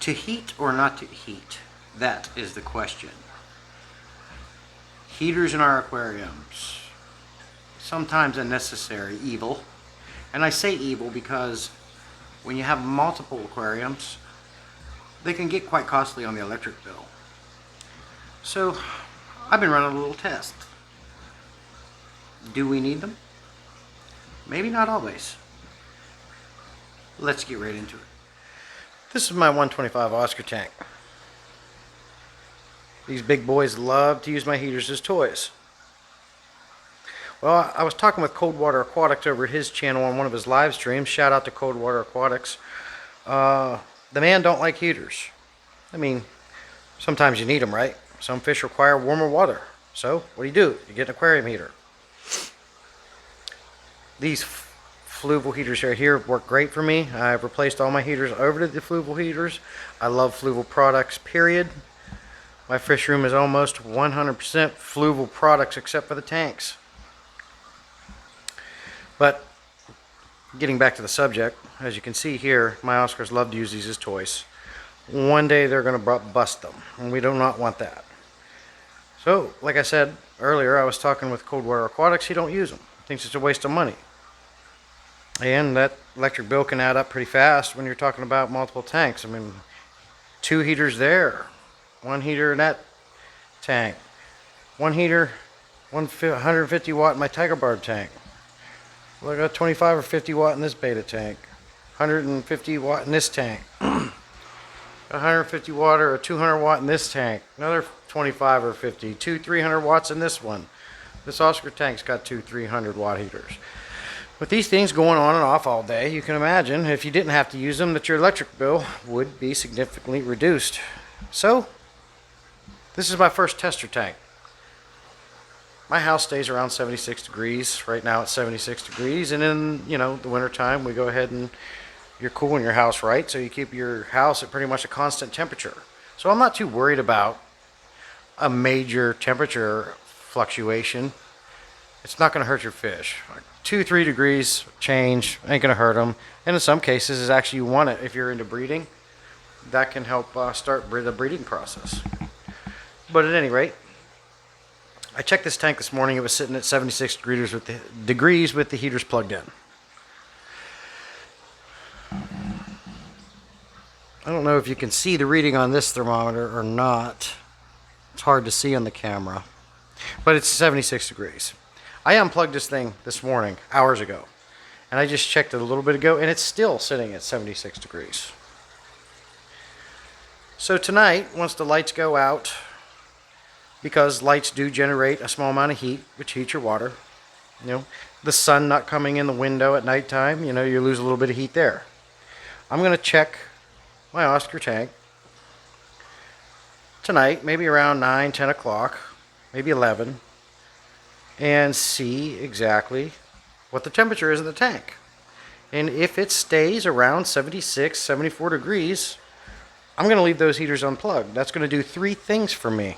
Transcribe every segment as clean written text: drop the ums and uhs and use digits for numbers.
To heat or not to heat? That is the question. Heaters in our aquariums, sometimes a necessary evil. And I say evil because when you have multiple aquariums, they can get quite costly on the electric bill. So I've been running a little test. Do we need them? Maybe not always. Let's get right into it. This is my 125 Oscar tank. These big boys love to use my heaters as toys. Well, I was talking with Coldwater Aquatics over at his channel on one of his live streams. Shout out to Coldwater Aquatics. The man don't like heaters. I mean, sometimes you need them, right? Some fish require warmer water. So, what do? You get an aquarium heater. These Fluval heaters right here work great for me. I've replaced all my heaters over to the Fluval heaters. I love Fluval products, period. My fish room is almost 100% Fluval products except for the tanks. But getting back to the subject, as you can see here, my Oscars love to use these as toys. One day they're going to bust them, and we do not want that. So, like I said earlier, I was talking with Coldwater Aquatics. He don't use them. Thinks it's a waste of money. And that electric bill can add up pretty fast when you're talking about multiple tanks. I mean, 2 heaters there, 1 heater in that tank, 1 heater, 150 watt in my Tiger Barb tank. Well, I got 25 or 50 watt in this beta tank, 150 watt in this tank, 150 watt or 200 watt in this tank, another 25 or 50, 300 watts in this one. This Oscar tank's got 300 watt heaters. With these things going on and off all day, you can imagine if you didn't have to use them that your electric bill would be significantly reduced. So, this is my first tester tank. My house stays around 76 degrees. Right now it's 76 degrees, and in, the winter time we go ahead and you're cooling your house, right? So you keep your house at pretty much a constant temperature. So I'm not too worried about a major temperature fluctuation. It's not going to hurt your fish. 2-3 degrees change ain't going to hurt them. And in some cases, it's actually you want it if you're into breeding. That can help start the breeding process. But at any rate, I checked this tank this morning. It was sitting at 76 degrees with the heaters plugged in. I don't know if you can see the reading on this thermometer or not. It's hard to see on the camera. But it's 76 degrees. I unplugged this thing this morning, hours ago. And I just checked it a little bit ago, and it's still sitting at 76 degrees. So tonight, once the lights go out, because lights do generate a small amount of heat, which heats your water. The sun not coming in the window at nighttime, you lose a little bit of heat there. I'm going to check my Oscar tank tonight, maybe around 9, 10 o'clock, maybe 11, and see exactly what the temperature is in the tank. And if it stays around 76, 74 degrees, I'm going to leave those heaters unplugged. That's going to do 3 things for me.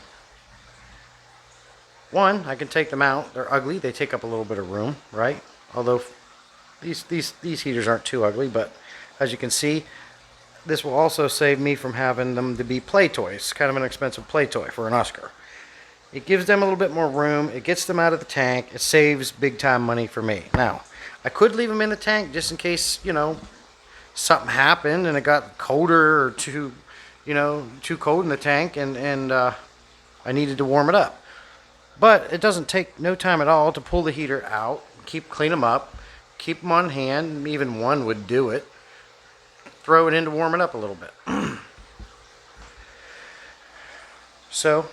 1, I can take them out. They're ugly. They take up a little bit of room, right? Although these heaters aren't too ugly, but as you can see, this will also save me from having them to be play toys. Kind of an expensive play toy for an Oscar. It gives them a little bit more room. It gets them out of the tank. It saves big time money for me. Now, I could leave them in the tank just in case, something happened and it got colder or too cold in the tank and I needed to warm it up. But it doesn't take no time at all to pull the heater out, clean them up, keep them on hand. Even one would do it. Throw it in to warm it up a little bit. So,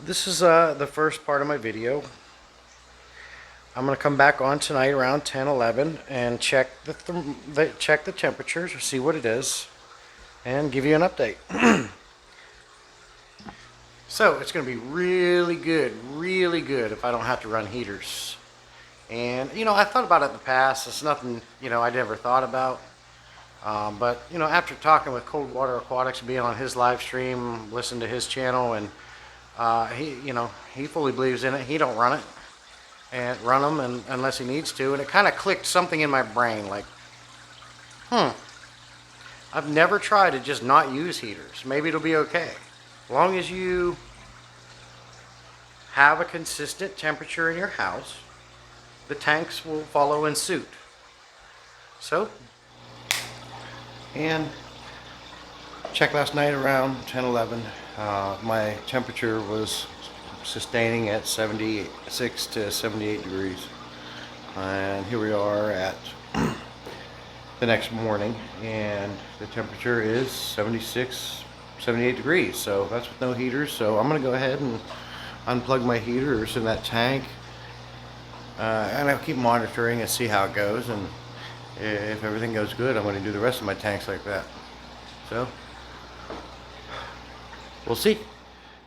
this is the first part of my video. I'm going to come back on tonight around 10, 11 and check the temperatures, see what it is, and give you an update. So it's going to be really good if I don't have to run heaters. And, I thought about it in the past. It's nothing, I never thought about. But, after talking with Coldwater Aquatics, being on his live stream, listening to his channel, and he fully believes in it. He don't run them unless he needs to. And it kind of clicked something in my brain, like, I've never tried to just not use heaters. Maybe it'll be okay. As long as you have a consistent temperature in your house, the tanks will follow in suit. So, and checked last night around 10-11. My temperature was sustaining at 76 to 78 degrees. And here we are at the next morning, and the temperature is 76, 78 degrees. So that's with no heaters. So I'm going to go ahead and unplug my heaters in that tank. And I'll keep monitoring and see how it goes. And if everything goes good, I'm going to do the rest of my tanks like that. So we'll see.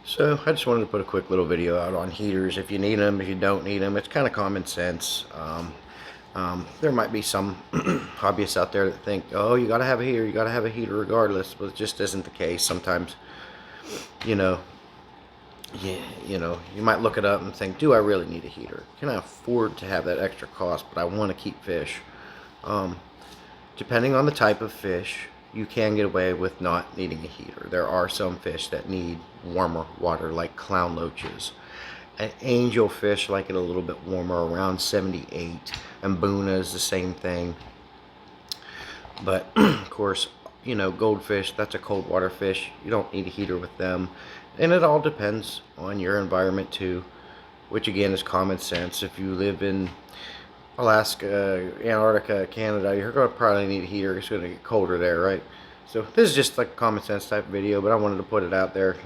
So I just wanted to put a quick little video out on heaters. If you need them, if you don't need them, it's kind of common sense. There might be some hobbyists out there that think, oh, you got to have a heater, you got to have a heater regardless, but it just isn't the case. Sometimes, you know, you might look it up and think, do I really need a heater? Can I afford to have that extra cost, but I want to keep fish? Depending on the type of fish, you can get away with not needing a heater. There are some fish that need warmer water, like clown loaches. And angelfish like it a little bit warmer, around 78. And Boona is the same thing. But, of course, you know, goldfish, that's a cold water fish. You don't need a heater with them. And it all depends on your environment, too. Which, again, is common sense. If you live in Alaska, Antarctica, Canada, you're going to probably need a heater. It's going to get colder there, right? So this is just like a common sense type of video, but I wanted to put it out there.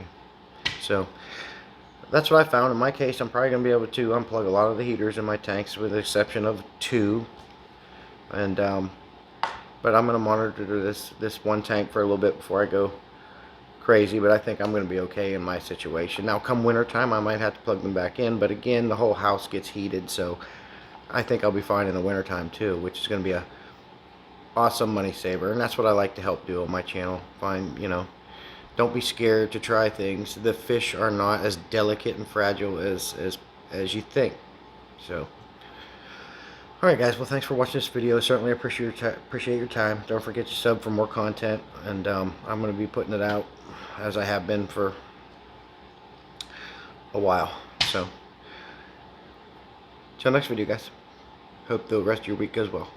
So that's what I found. In my case, I'm probably going to be able to unplug a lot of the heaters in my tanks, with the exception of 2. And but I'm going to monitor this one tank for a little bit before I go crazy. But I think I'm going to be okay in my situation. Now, come winter time, I might have to plug them back in. But again, the whole house gets heated, so I think I'll be fine in the winter time too, which is going to be a awesome money saver. And that's what I like to help do on my channel. Don't be scared to try things. The fish are not as delicate and fragile as you think. So, alright guys, well, thanks for watching this video. Certainly appreciate your time. Don't forget to sub for more content. And I'm going to be putting it out as I have been for a while. So, till next video, guys. Hope the rest of your week goes well.